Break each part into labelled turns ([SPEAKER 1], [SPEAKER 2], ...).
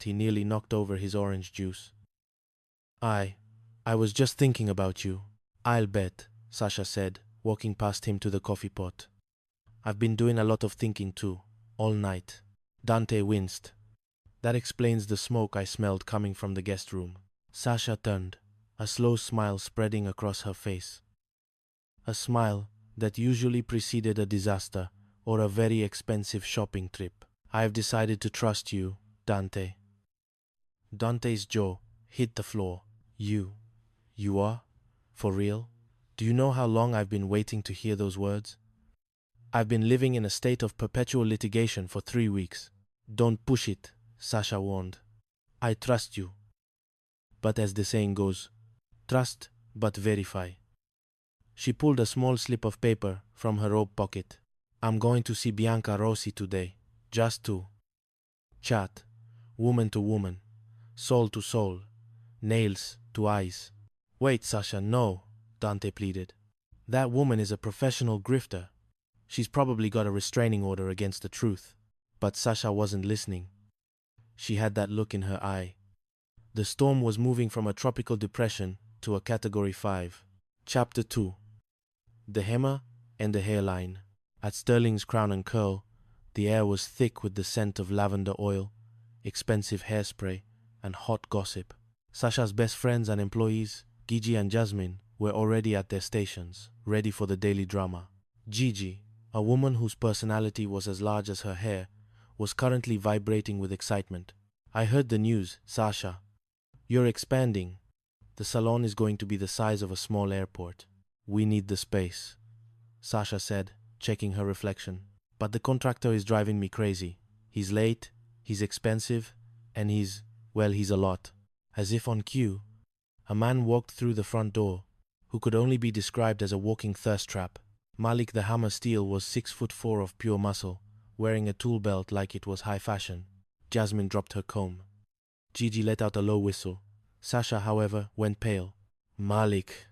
[SPEAKER 1] He nearly knocked over his orange juice. I was just thinking about you. I'll bet, Sasha said, walking past him to the coffee pot. I've been doing a lot of thinking too, all night. Dante winced. That explains the smoke I smelled coming from the guest room. Sasha turned, a slow smile spreading across her face. A smile that usually preceded a disaster or a very expensive shopping trip. I've decided to trust you, Dante. Dante's jaw hit the floor. You are? For real? Do you know how long I've been waiting to hear those words? I've been living in a state of perpetual litigation for 3 weeks. Don't push it, Sasha warned. I trust you. But as the saying goes, trust but verify. She pulled a small slip of paper from her robe pocket. I'm going to see Bianca Rossi today, just to chat, woman to woman, soul to soul, nails to eyes. Wait, Sasha, no, Dante pleaded. That woman is a professional grifter. She's probably got a restraining order against the truth. But Sasha wasn't listening. She had that look in her eye. The storm was moving from a tropical depression to a Category 5. Chapter 2. The Hammer and the Hairline. At Sterling's Crown and Curl, the air was thick with the scent of lavender oil, expensive hairspray, and hot gossip. Sasha's best friends and employees, Gigi and Jasmine, were already at their stations, ready for the daily drama. Gigi, a woman whose personality was as large as her hair, was currently vibrating with excitement. I heard the news, Sasha. You're expanding. The salon is going to be the size of a small airport. We need the space, Sasha said, checking her reflection. But the contractor is driving me crazy. He's late, he's expensive, and he's a lot. As if on cue, a man walked through the front door, who could only be described as a walking thirst trap. Malik the Hammer Steel was 6'4" of pure muscle, wearing a tool belt like it was high fashion. Jasmine dropped her comb. Gigi let out a low whistle. Sasha, however, went pale. Malik,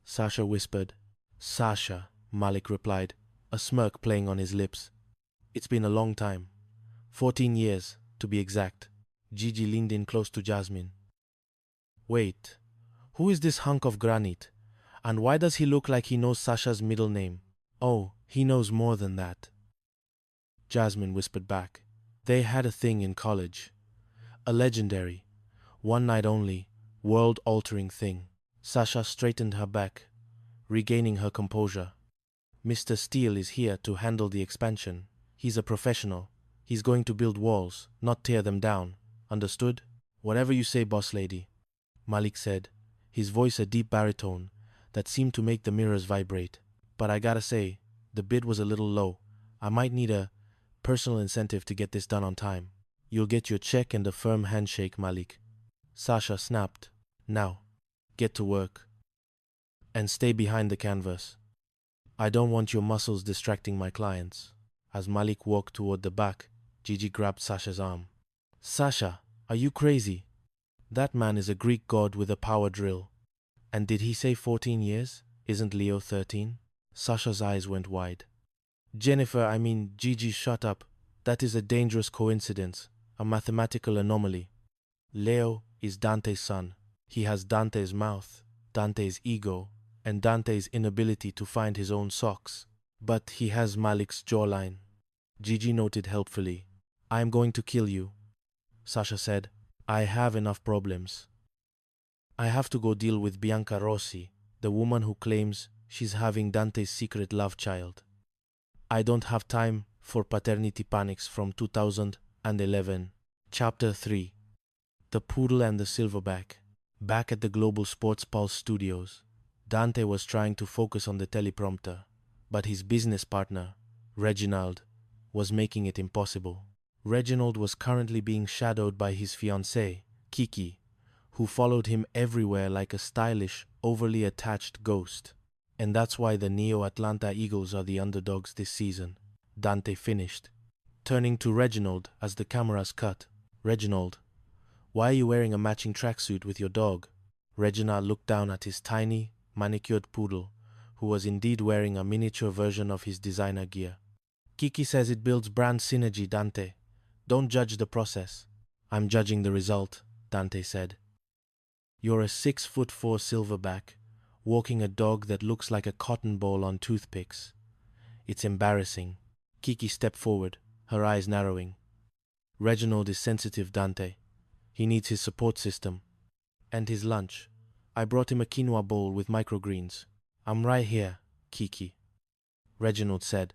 [SPEAKER 1] Sasha whispered. Sasha, Malik replied, a smirk playing on his lips. It's been a long time. 14 years, to be exact. Gigi leaned in close to Jasmine. Wait, who is this hunk of granite? And why does he look like he knows Sasha's middle name? Oh, he knows more than that. Jasmine whispered back. They had a thing in college. A legendary, one night only, world-altering thing. Sasha straightened her back, regaining her composure. Mr. Steele is here to handle the expansion. He's a professional. He's going to build walls, not tear them down. Understood? Whatever you say, boss lady, Malik said, his voice a deep baritone that seemed to make the mirrors vibrate. But I gotta say, the bid was a little low. I might need a personal incentive to get this done on time. You'll get your check and a firm handshake, Malik. Sasha snapped. Now, get to work. And stay behind the canvas. I don't want your muscles distracting my clients. As Malik walked toward the back, Gigi grabbed Sasha's arm. Sasha, are you crazy? That man is a Greek god with a power drill. And did he say 14 years? Isn't Leo 13? Sasha's eyes went wide. Gigi, shut up. That is a dangerous coincidence, a mathematical anomaly. Leo is Dante's son. He has Dante's mouth, Dante's ego, and Dante's inability to find his own socks. But he has Malik's jawline. Gigi noted helpfully. I am going to kill you, Sasha said. I have enough problems. I have to go deal with Bianca Rossi, the woman who claims she's having Dante's secret love child. I don't have time for paternity panics from 2011. Chapter 3. The Poodle and the Silverback. Back at the Global Sports Pulse studios, Dante was trying to focus on the teleprompter, but his business partner, Reginald, was making it impossible. Reginald was currently being shadowed by his fiancée, Kiki, who followed him everywhere like a stylish, overly attached ghost. And that's why the Neo-Atlanta Eagles are the underdogs this season, Dante finished, turning to Reginald as the cameras cut. Reginald, why are you wearing a matching tracksuit with your dog? Reginald looked down at his tiny, manicured poodle, who was indeed wearing a miniature version of his designer gear. Kiki says it builds brand synergy, Dante. Don't judge the process. I'm judging the result, Dante said. You're a 6'4" silverback, walking a dog that looks like a cotton ball on toothpicks. It's embarrassing. Kiki stepped forward, her eyes narrowing. Reginald is sensitive, Dante. He needs his support system. And his lunch. I brought him a quinoa bowl with microgreens. I'm right here, Kiki, Reginald said,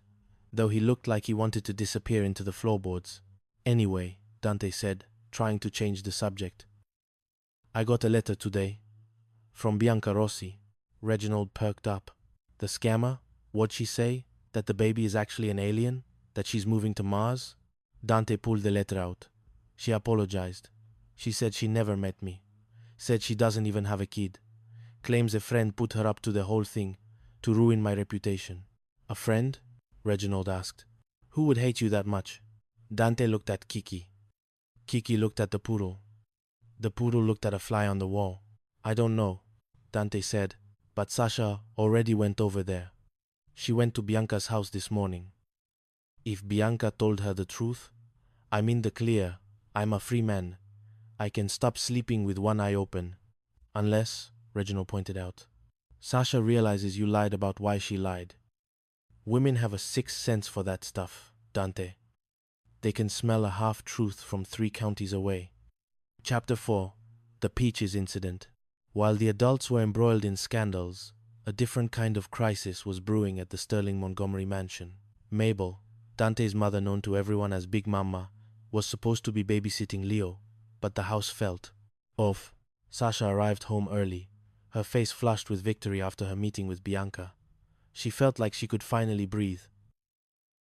[SPEAKER 1] though he looked like he wanted to disappear into the floorboards. Anyway, Dante said, trying to change the subject. I got a letter today. From Bianca Rossi. Reginald perked up. The scammer? What'd she say? That the baby is actually an alien? That she's moving to Mars? Dante pulled the letter out. She apologized. She said she never met me. Said she doesn't even have a kid. Claims a friend put her up to the whole thing, to ruin my reputation. A friend? Reginald asked. Who would hate you that much? Dante looked at Kiki. Kiki looked at the poodle. The poodle looked at a fly on the wall. I don't know, Dante said, but Sasha already went over there. She went to Bianca's house this morning. If Bianca told her the truth, I'm in the clear. I'm a free man. I can stop sleeping with one eye open. Unless, Reginald pointed out, Sasha realizes you lied about why she lied. Women have a sixth sense for that stuff, Dante. They can smell a half-truth from 3 counties away. Chapter 4. The Peaches Incident. While the adults were embroiled in scandals, a different kind of crisis was brewing at the Sterling Montgomery mansion. Mabel, Dante's mother known to everyone as Big Mama, was supposed to be babysitting Leo, but the house felt off. Sasha arrived home early, her face flushed with victory after her meeting with Bianca. She felt like she could finally breathe.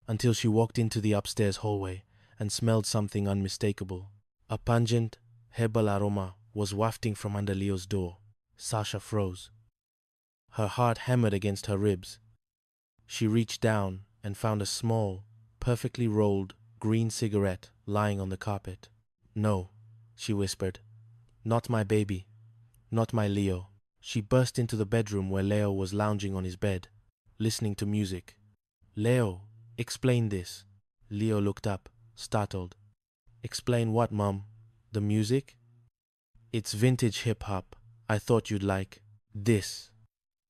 [SPEAKER 1] Until she walked into the upstairs hallway and smelled something unmistakable. A pungent, herbal aroma was wafting from under Leo's door. Sasha froze. Her heart hammered against her ribs. She reached down and found a small, perfectly rolled, green cigarette lying on the carpet. No, she whispered. Not my baby. Not my Leo. She burst into the bedroom where Leo was lounging on his bed, listening to music. Leo, explain this. Leo looked up, startled. Explain what, Mom? The music? It's vintage hip-hop. I thought you'd like this.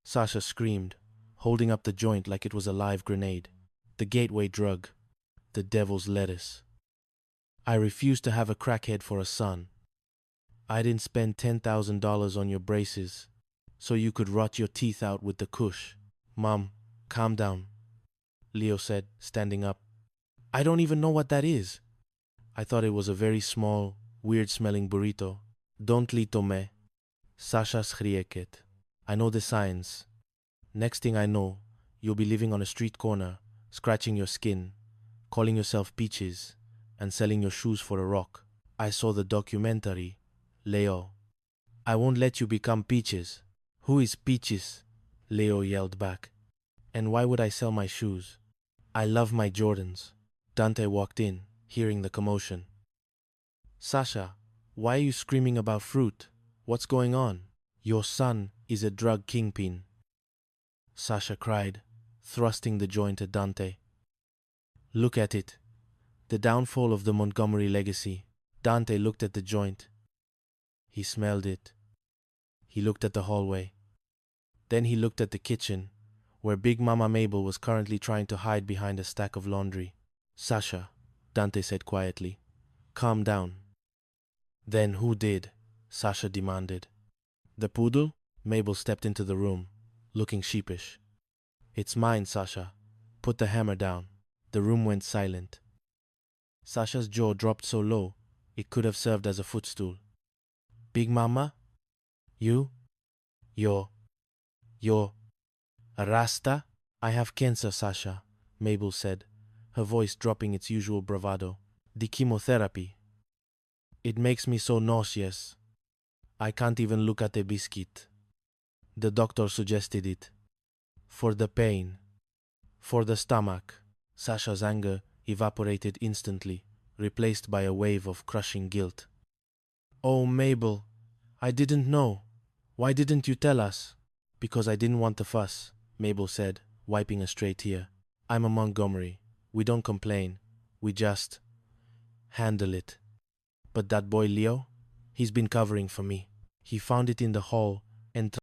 [SPEAKER 1] Sasha screamed, holding up the joint like it was a live grenade. The gateway drug. The devil's lettuce. I refuse to have a crackhead for a son. I didn't spend $10,000 on your braces so you could rot your teeth out with the kush. Mom, calm down, Leo said, standing up. I don't even know what that is. I thought it was a very small, weird-smelling burrito. Don't lito me. Sasha schrieket. I know the signs. Next thing I know, you'll be living on a street corner, scratching your skin, calling yourself Peaches, and selling your shoes for a rock. I saw the documentary, Leo. I won't let you become Peaches. Who is Peaches? Leo yelled back. And why would I sell my shoes? I love my Jordans. Dante walked in, hearing the commotion. Sasha, why are you screaming about fruit? What's going on? Your son is a drug kingpin. Sasha cried, thrusting the joint at Dante. Look at it. The downfall of the Montgomery legacy. Dante looked at the joint. He smelled it. He looked at the hallway. Then he looked at the kitchen, where Big Mama Mabel was currently trying to hide behind a stack of laundry. Sasha, Dante said quietly, calm down. Then who did? Sasha demanded. The poodle? Mabel stepped into the room, looking sheepish. It's mine, Sasha. Put the hammer down. The room went silent. Sasha's jaw dropped so low, it could have served as a footstool. Big Mama? You? You're a Rasta? I have cancer, Sasha, Mabel said, her voice dropping its usual bravado. The chemotherapy. It makes me so nauseous. I can't even look at a biscuit. The doctor suggested it. For the pain. For the stomach. Sasha's anger evaporated instantly, replaced by a wave of crushing guilt. Oh, Mabel, I didn't know. Why didn't you tell us? Because I didn't want the fuss, Mabel said, wiping a stray tear. I'm a Montgomery. We don't complain. We just handle it. But that boy Leo, he's been covering for me. He found it in the hall and